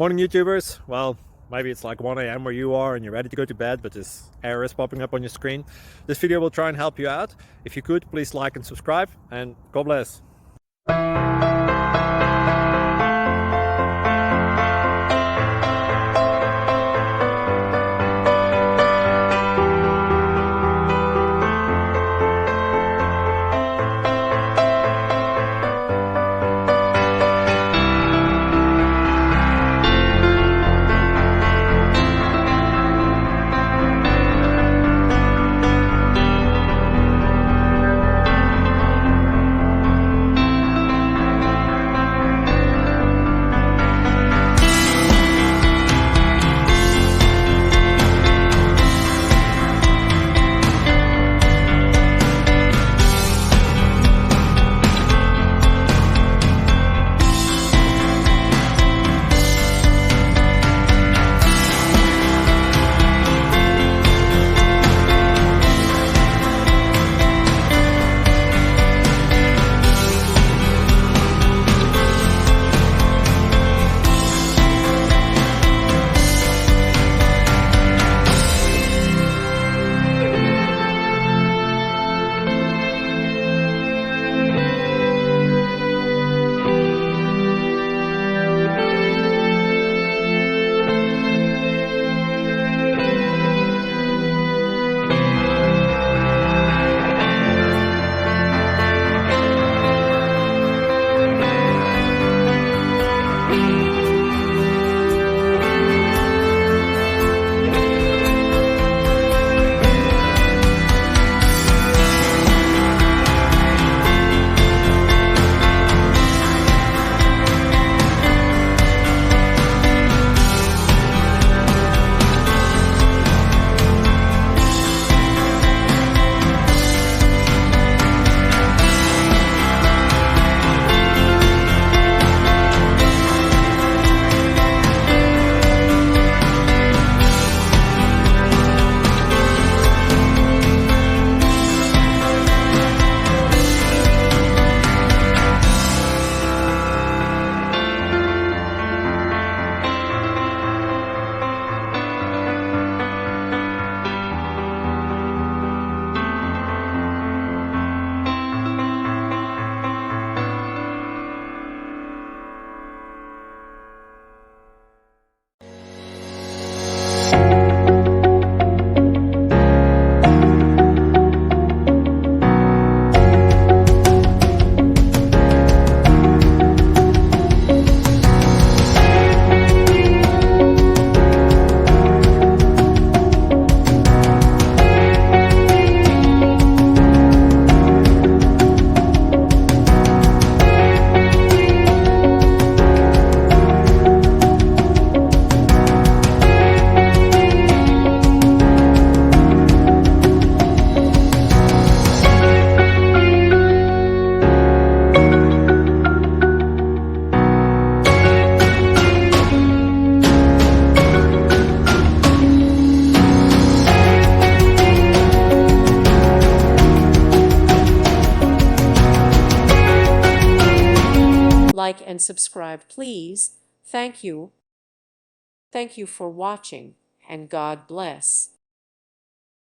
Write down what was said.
Morning YouTubers. Well, maybe it's like 1 a.m. where you are and you're ready to go to bed, but this error is popping up on your screen. This video will try and help you out. If you could, please like and subscribe, and God bless. Like and subscribe, please. Thank you. Thank you for watching, and God bless.